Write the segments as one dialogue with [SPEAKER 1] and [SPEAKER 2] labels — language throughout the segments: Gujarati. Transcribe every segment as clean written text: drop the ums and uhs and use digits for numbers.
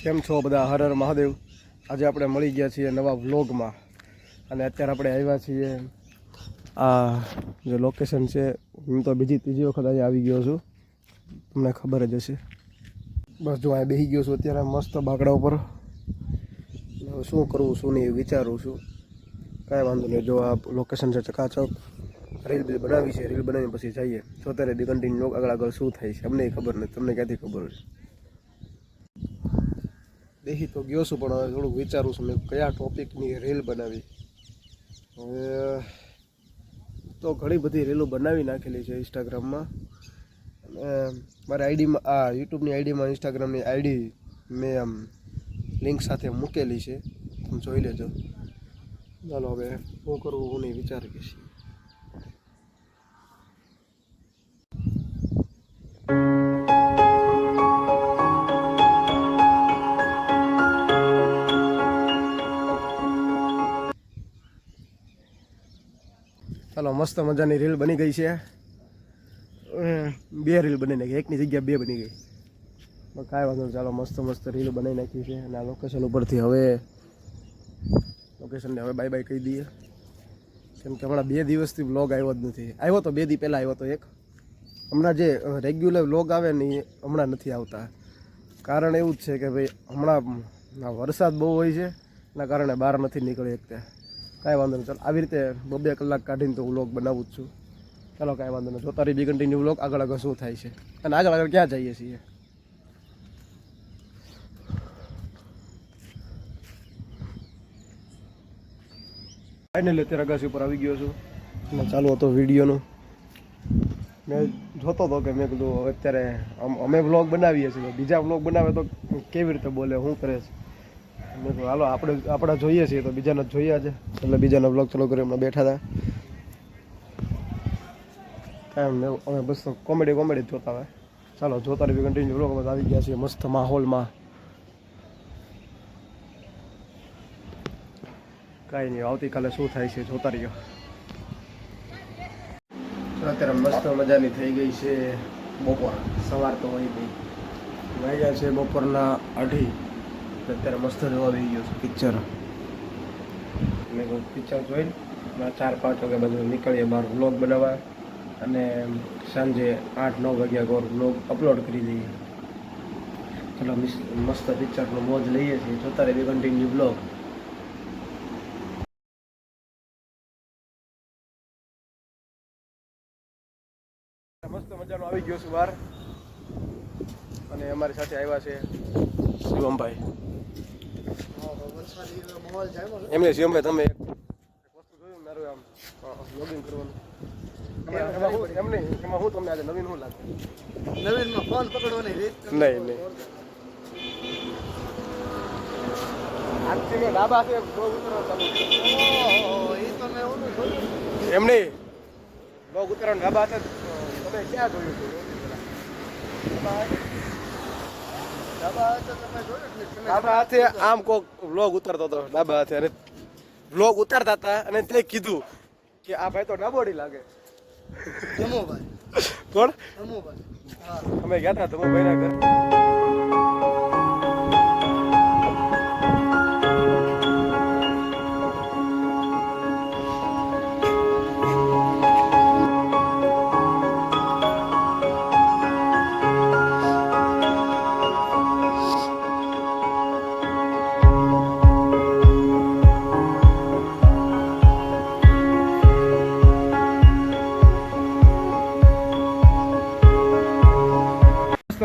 [SPEAKER 1] કેમ છો બધા? હર હર મહાદેવ। આજે આપણે મળી ગયા છીએ નવા વ્લોગમાં અને અત્યારે આપણે આવ્યા છીએ આ જે લોકેશન છે, હું તો ત્રીજી વખત આજે આવી ગયો છું, તમને ખબર જ હશે। બસ જો અહીં બેસી ગયો છું અત્યારે મસ્ત બાકડા ઉપર। શું કરવું શું નહીં વિચારું છું, કાંઈ વાંધો નહીં। જો આ લોકેશન છે ચકાચક, રીલ બીલ બનાવી છે, રીલ બનાવીને પછી જઈએ। તો અત્યારે બી કન્ટિન્યુ આગળ શું થાય છે અમને ખબર નથી, તમને ક્યાંથી ખબર હોય? બેસી તો ગયો છું, પણ હવે થોડુંક વિચારું છું મેં કયા ટોપિકની રીલ બનાવી। હવે તો ઘણી બધી રીલો બનાવી નાખેલી છે ઇન્સ્ટાગ્રામમાં, અને મારી આઈડીમાં આ યુટ્યુબની આઈડીમાં ઇન્સ્ટાગ્રામની આઈડી મેં આમ લિંક સાથે મૂકેલી છે, તમે જોઈ લેજો। ચાલો હવે શું કરવું હું નહીં વિચારી છીએ। ચાલો મસ્ત મજાની રીલ બની ગઈ છે, 2 રીલ બની નાખી, એકની જગ્યા 2 બની ગઈ, પણ કાંઈ વાંધો નહીં। ચાલો મસ્ત મસ્ત રીલ બનાવી નાખી છે, અને આ લોકેશન ઉપરથી હવે લોકેશનને હવે બાય બાય કહી દઈએ, કેમ કે હમણાં 2 દિવસથી વ્લોગ આવ્યો જ નથી। આવ્યો તો 2 દી પહેલાં આવ્યો તો એક, હમણાં જે રેગ્યુલર વ્લોગ આવે ને એ હમણાં નથી આવતા। કારણ એવું જ છે કે ભાઈ હમણાં વરસાદ બહુ હોય છે, એના કારણે બહાર નથી નીકળી શકતા। કાંઈ વાંધો નહીં, ચાલો આવી રીતે 2-2 કલાક કાઢીને તો વ્લોગ બનાવું જ છું। ચાલો કાંઈ વાંધો નહીં, જોતા રહી બી કન્ટિન્યુ વ્લોગ, આગળ શું થાય છે અને આગળ ક્યાં જઈએ છીએ। ફાઇનલી અત્યારે અગાસી ઉપર આવી ગયો છું અને ચાલુ હતો વિડીયોનું। મેં જોતો હતો કે મેં કીધું અત્યારે અમે વ્લોગ બનાવીએ છીએ, બીજા વ્લોગ બનાવે તો કેવી રીતે બોલે, શું કરે છે? મેં કહ્યું હાલો આપણે જોઈએ છીએ તો બીજાને જ જોઈએ આજે, એટલે બીજાના વ્લોગ ચાલુ કરી હમણાં બેઠા હતા। કાંઈ અમે બસ કોમેડી જોતા હોય। ચાલો જોતા રહી કન્ટિન્યુ વ્લોગમાં આવી ગયા છીએ મસ્ત માહોલમાં। કાંઈ નહીં, આવતીકાલે શું થાય છે જોતા રહ્યો। અત્યારે મસ્ત મજાની થઈ ગઈ છે બપોર, સવાર તો હોય ગઈ, વાગ્યા છે બપોરના 2:30। અત્યારે મસ્ત જોવા આવી ગયો છું પિક્ચર। મેં પિક્ચર જોઈને 4-5 વાગ્યા બધું નીકળીએ બહાર વ્લોગ બનાવવા, અને સાંજે 8-9 વાગ્યા કોર વ્લોગ અપલોડ કરી દઈએ। ચાલો મસ્ત પિક્ચરનો મોજ લઈએ છીએ, જોતા રહી કન્ટિન્યુ વ્લોગ। મસ્ત મજાનો આવી ગયો છું બહાર, અને અમારી સાથે આવ્યા છે શિવમભાઈ। એમને શિવમભાઈ તમે એક વસ્તુ જોયું મારું આમ લોગિંગ કરવાનું, એમાં હું તમને આજે નવીન શું લાગે?
[SPEAKER 2] નવીનમાં ફોન પકડવાની રીત
[SPEAKER 1] નહીં આજથી મેં ડાબા છે બ્લોગ ઉતરવાનું ચાલુ એમ નહીં, બ્લોગ ઉતરવાનું ડાબા છે તમે ક્યાં જોયું હતું? ડાબા હાથે આમ કોક વ્લોગ ઉતારતો હતો ડાબા હાથે, અને વ્લોગ ઉતારતા હતા અને તે કીધું કે આ ભાઈ તો ડાબોડી લાગે। કોણ? અમે ગયા હતા ધમુભાઈ ના ઘર।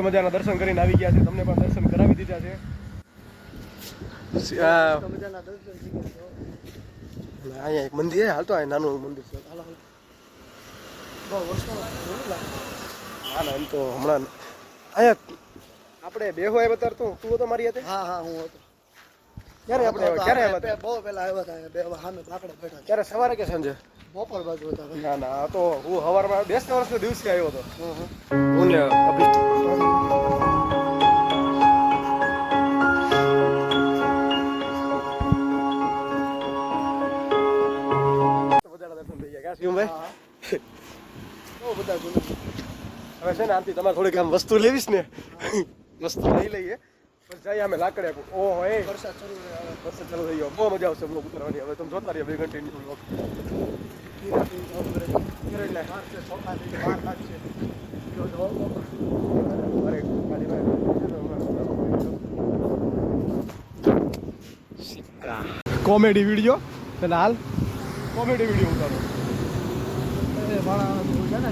[SPEAKER 1] મજાના દર્શન કરીને આવી ગયા છે, તમને પણ દર્શન કરાવી દીધા છે। અહીંયા એક મંદિર હાલતો, આ નાનું મંદિર છે। હા એમ તો હમણાં અહીંયા આપણે બેહો આવ્યા ત્યારે તું હતો મારી હાથે?
[SPEAKER 2] હા હું હતો।
[SPEAKER 1] ક્યારે આપણે ક્યારે આવ્યા?
[SPEAKER 2] બહુ પહેલા આવ્યા હતા, બે સામે બાકડા બેઠા।
[SPEAKER 1] ક્યારે સવારે કે સાંજે?
[SPEAKER 2] બપોર બાજુ હતા।
[SPEAKER 1] ના આ તો હું સવારમાં 10 વર્ષના દિવસે આવ્યો હતો હું ને અભી। હવે છે ને આમથી તમારે થોડીક આમ વસ્તુ લેવીશ ને, વસ્તુ લઈ લઈએ બસ જઈએ અમે લાકડે. ઓહો એ
[SPEAKER 2] વરસાદ શરૂ આવે
[SPEAKER 1] વરસાદ ચાલુ થઈ ગયો. બહુ મજા આવશે બ્લોગ ઉતારવાની. હવે તમે જોતા રહ્યો 2 કન્ટિન્યુ બ્લોગ.
[SPEAKER 2] એટલે બહાર છે ચોખાથી બહાર લાગશે જો જો
[SPEAKER 1] અરે ગાડી કોમેડી વિડીયો હાલ કોમેડી વિડીયો ઉતારો.
[SPEAKER 2] એ ભાણા છે ને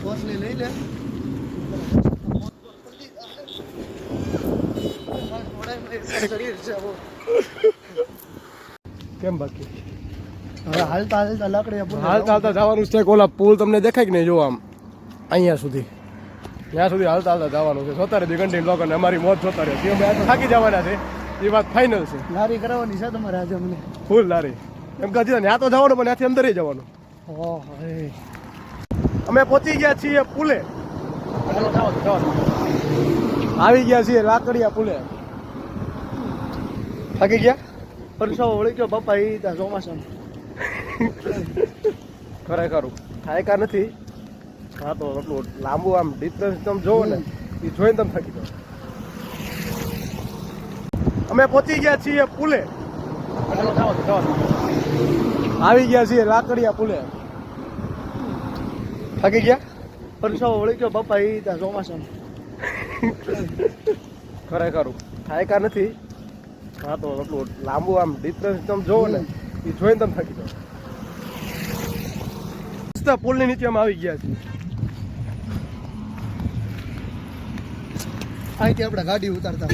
[SPEAKER 2] કોસલી લઈ લે
[SPEAKER 1] કેમ બાકી
[SPEAKER 2] હવે હાલતા હાલતા લાકડી
[SPEAKER 1] હાલતા હાલતા જવાનું છે. ઓલા પુલ તમને દેખાય કે નહીં? જો આમ અહીંયા સુધી ત્યાં સુધી હાલતા હાલતા જવાનું છે. જોતા રહે કન્ટિન્યુ લોકોને અમારી મોજ જોતા રહે. અમે આજે થાકી જવાના છે એ વાત ફાઇનલ છે.
[SPEAKER 2] લારી કરાવવાની છે તમારે આજે મને
[SPEAKER 1] ફૂલ લારી એમ કહી દીધા ત્યાં તો જવાનું પણ ત્યાંથી અંદર જવાનું.
[SPEAKER 2] ઓહ
[SPEAKER 1] અમે પહોંચી ગયા છીએ પુલે. આવી ગયા છીએ લાકડિયા પુલે. થાકી ગયા
[SPEAKER 2] પરસાવો વળી ગયો બાપા એ ત્યાં ચોમાસામાં
[SPEAKER 1] ખરેખર થાય કા નથી. હા તો એટલું લાંબુ આમ ડિસ્ટન્સ તમે જોવો ને એ જોઈને તમે થાકી જાઓ. અમે પહોંચી ગયા છીએ પુલે. આવી ગયા છીએ લાકડિયા પુલે. થાકી ગયા
[SPEAKER 2] પરસાવો વળી ગયો બાપા એ ત્યાં ચોમાસામાં
[SPEAKER 1] ખરેખર થાય કા નથી. હા તો એટલું લાંબુ આમ ડિસ્ટન્સ તમે જોવો ને એ જોઈને તમે થાકી જાઓ. પુલની નીચે અમે આવી ગયા છીએ.
[SPEAKER 2] અહીંથી આપણે ગાડી ઉતારતા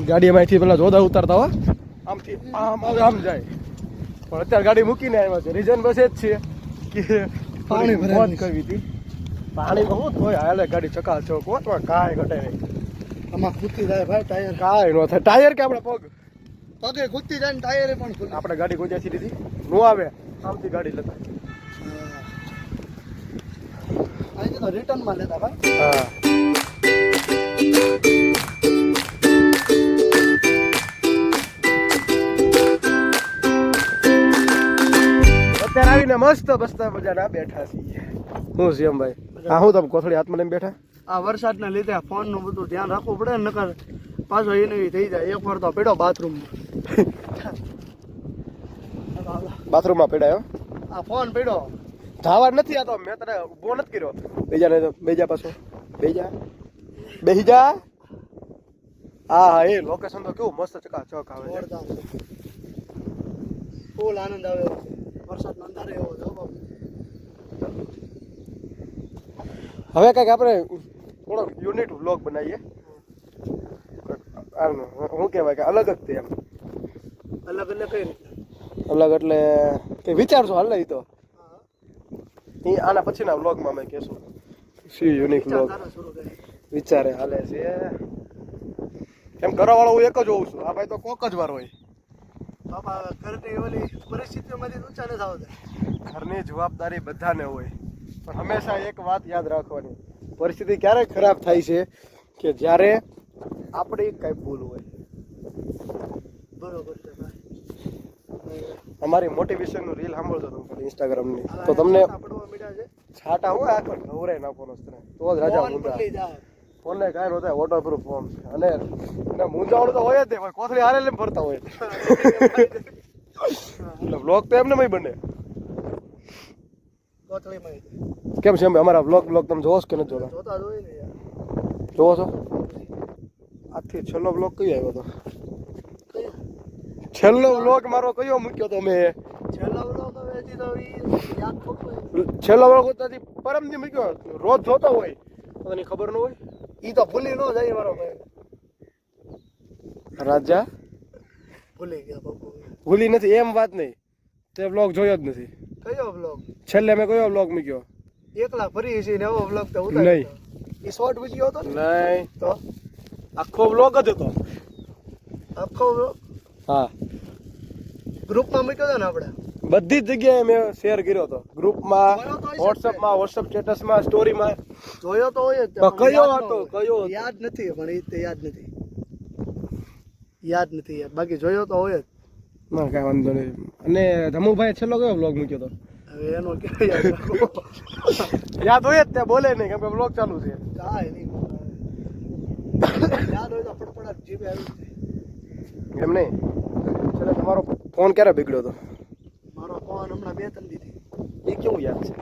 [SPEAKER 1] ગાડીમાં અહીંથી પેલા જોધા ઉતારતા હોય આમથી આમ આમ જાય. પણ અત્યારે ગાડી મૂકીને આવ્યા છે. રીઝન બસ એ જ છે કે
[SPEAKER 2] પાણી ભરાય
[SPEAKER 1] મોજ કરવી હતી. પાણીમાં શું હોય હાલે ગાડી ચકાચક હોત પણ કાંઈ ઘટે નહીં.
[SPEAKER 2] આમાં ખૂતી જાય ભાઈ ટાયર
[SPEAKER 1] કાંઈ ન થાય. ટાયર કે આપણે પગ
[SPEAKER 2] પગે ખૂતી જાય ને ટાયરે પણ ખુલે
[SPEAKER 1] આપણે ગાડી કોઈ ત્યાંથી લીધી નો આવે આમથી ગાડી લેતા.
[SPEAKER 2] અહીંથી તો રિટર્નમાં લેતા ભાઈ
[SPEAKER 1] હા અત્યારે આવીને મસ્ત બસતા મજાના બેઠા છીએ. હું છે એમ ભાઈ હા હું તમે કોથળી હાથમાં લઈને બેઠા.
[SPEAKER 2] આ વરસાદના લીધે ફોનનું બધું ધ્યાન રાખવું પડે ને નકર પાછો એને થઈ જાય. એક વાર તો પડ્યો
[SPEAKER 1] બાથરૂમમાં પડાયો.
[SPEAKER 2] આ ફોન પડ્યો
[SPEAKER 1] ધાવા નથી. આ તો મેં તને ઉભો નથી કર્યો. બેજા પાછો બેહી જા. હા હા એ લોકેશન તો કેવું મસ્ત ચકાચક આવે છે.
[SPEAKER 2] જોરદાર ફૂલ આનંદ આવે એવો છે. વરસાદનો અંધારે એવો છે હો બાપુ.
[SPEAKER 1] હવે કંઈક આપણે થોડો યુનિટ વ્લોગ બનાવીએ. શું કહેવાય કે અલગ જ તે એમ.
[SPEAKER 2] અલગ એટલે કઈ રીતે
[SPEAKER 1] અલગ એટલે કે વિચારશો હાલ નહીં તો એ આના પછીના વ્લોગમાં મેં કહેશું સી યુનિક વ્લોગ
[SPEAKER 2] તારા શરૂ કરે
[SPEAKER 1] વિચારે હાલે છે. એમ કરવાવાળો હું એક જ હોઉં છું. આ ભાઈ તો કોક જ વાર હોય.
[SPEAKER 2] બાપા ઘરની ઓલી પરિસ્થિતિઓમાંથી ઊંચા નથી આવતા.
[SPEAKER 1] ઘરની જવાબદારી બધાને હોય પણ હંમેશા એક વાત યાદ રાખવાની. પરિસ્થિતિ ક્યારે ખરાબ થાય છે કે જ્યારે આપણી કઈ ભૂલ હોય.
[SPEAKER 2] બરોબર છે ભાઈ.
[SPEAKER 1] અમારી મોટિવેશનનું રીલ સાંભળજો તમે ઇન્સ્ટાગ્રામની તો તમને
[SPEAKER 2] પડવા મીડા છે
[SPEAKER 1] છાટા હોય આખો નવરાય નાખવાનો તને તો જ રાજા
[SPEAKER 2] ફોન
[SPEAKER 1] મૂંઝા.
[SPEAKER 2] બદલી જાય
[SPEAKER 1] ફોનને કાંઈ નહોતા વોટરપ્રૂફ ફોન છે અને મૂંઝાવણ તો હોય જ નહીં. કોથળી હારે લઈને ફરતા હોય એટલે વ્લોગ તો એમને બને.
[SPEAKER 2] કોથળીમાં
[SPEAKER 1] કેમ છે એમ અમારા વ્લોગ તમે જોવો છો કે નથી જોતા?
[SPEAKER 2] જોતા જ હોય ને યાર.
[SPEAKER 1] જોવો છો? આજથી છેલ્લો વ્લોગ કયો આવ્યો હતો? છેલ્લો વ્લોગ મારો કયો મૂક્યો તો મેં?
[SPEAKER 2] છેલ્લો વ્લોગ હવે હજી તો ઈ યાદ ખોટું
[SPEAKER 1] છેલ્લો વ્લોગ ત્યાંથી પરમથી મૂક્યો. રોજ જોતો હોય તો તને ખબર ન હોય.
[SPEAKER 2] ઈ તો ભૂલી ન જાય મારો ભાઈ.
[SPEAKER 1] રાજા
[SPEAKER 2] ભૂલી ગયા બાપુ.
[SPEAKER 1] ભૂલી નથી એમ વાત નહીં. તે વ્લોગ જોયો જ નથી.
[SPEAKER 2] કયો વ્લોગ?
[SPEAKER 1] છેલ્લે મેં કયો વ્લોગ મૂક્યો?
[SPEAKER 2] એકલા ફરી છે ને એવો વ્લોગ તો
[SPEAKER 1] નહીં.
[SPEAKER 2] ઉતાર્યો ઈ શોર્ટ વિડિયો હતો ને
[SPEAKER 1] નહીં,
[SPEAKER 2] તો
[SPEAKER 1] આખો વ્લોગ જ હતો.
[SPEAKER 2] આખો વ્લોગ
[SPEAKER 1] હા,
[SPEAKER 2] ગ્રુપમાં મૂક્યો હતો ને આપણે.
[SPEAKER 1] બધી જ જગ્યાએ મેં શેર કર્યો હતો. ગ્રુપમાં,
[SPEAKER 2] જોયો તો હશે
[SPEAKER 1] વોટ્સઅપમાં, વોટ્સઅપ સ્ટેટસમાં, સ્ટોરીમાં.
[SPEAKER 2] જોયો તો હોય જ તે,
[SPEAKER 1] પણ
[SPEAKER 2] પણ
[SPEAKER 1] કયો
[SPEAKER 2] યાદ ન
[SPEAKER 1] હતો?
[SPEAKER 2] હોય.
[SPEAKER 1] કયો હતો?
[SPEAKER 2] યાદ નથી પણ એ તે યાદ નથી યાદ બાકી જોયો તો હોય જ.
[SPEAKER 1] ના કાંઈ વાંધો નહીં. અને ધમુભાઈ છેલ્લો કયો વ્લોગ મૂક્યો હતો?
[SPEAKER 2] હવે એનો ક્યાં યાદ રાખવો?
[SPEAKER 1] યાદ હોય જ તે બોલે નહીં કેમ કે વ્લોગ ચાલુ છે.
[SPEAKER 2] કાંઈ નહીં યાદ હોય તો ફટફટ જીભે આવી જાય.
[SPEAKER 1] એમ નહીં છેલ્લે તમારો ફોન ક્યારે બગડ્યો હતો
[SPEAKER 2] મારો ફોન હમણાં 2-3 દી થી.
[SPEAKER 1] એ કેવું યાદ છે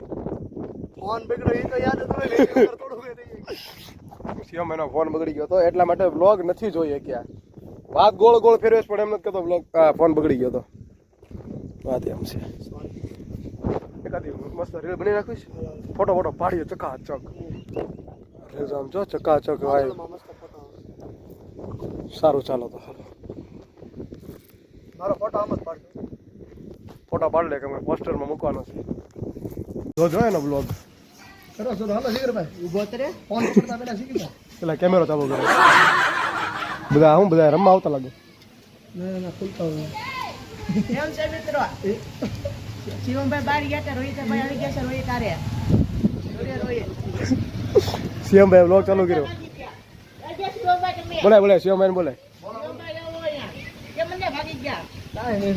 [SPEAKER 2] ફોન બગડ્યો એ તો યાદ હતું ને થોડું કઈ થઈ જાય.
[SPEAKER 1] શિવમ એનો ફોન બગડી ગયો હતો એટલા માટે વ્લોગ નથી જોઈએ ક્યાં વાત ગોળ ગોળ ફેરવે છે પણ એમ નથી કહેતો વ્લોગ ફોન બગડી ગયો હતો વાત એમ છે એકાદી મસ્ત રીલ બની નાખીશ ફોટો ફોટો પાડીએ ચકાચક રીલ આમ જો ચકાચક ભાઈ
[SPEAKER 2] પાછળમાં મસ્ત ફોટો આવે.
[SPEAKER 1] સારું ચાલો તો
[SPEAKER 2] મારો ફોટો આમ જ પાડજો.
[SPEAKER 1] ફોટો પાડી લે કે અમે પોસ્ટરમાં મૂકવાનો છે જોજો એનો બ્લોગ
[SPEAKER 2] સરસ તો હાલો જીગરભાઈ ઊભો તરે ફોન પડતા પહેલા શીખી જા.
[SPEAKER 1] પેલા કેમેરો ચાલુ કરે બધા હું બધા રમવા આવતા લાગે
[SPEAKER 2] ના ખુલતા હોય.
[SPEAKER 3] એમ છે મિત્રો શિવમભાઈ બહાર ગયા હતા રોહિતભાઈ આવી ગયા છે રોહિત આરે રોહિત
[SPEAKER 1] શિવમભાઈ બ્લોગ ચાલુ કર્યો
[SPEAKER 3] શિવમભાઈ તમે
[SPEAKER 1] બોલે બોલે શિવમભાઈ બોલે
[SPEAKER 3] શિવમભાઈ આવો અહીંયા કેમ મને ભાગી ગયા
[SPEAKER 2] કાંઈ નહીં.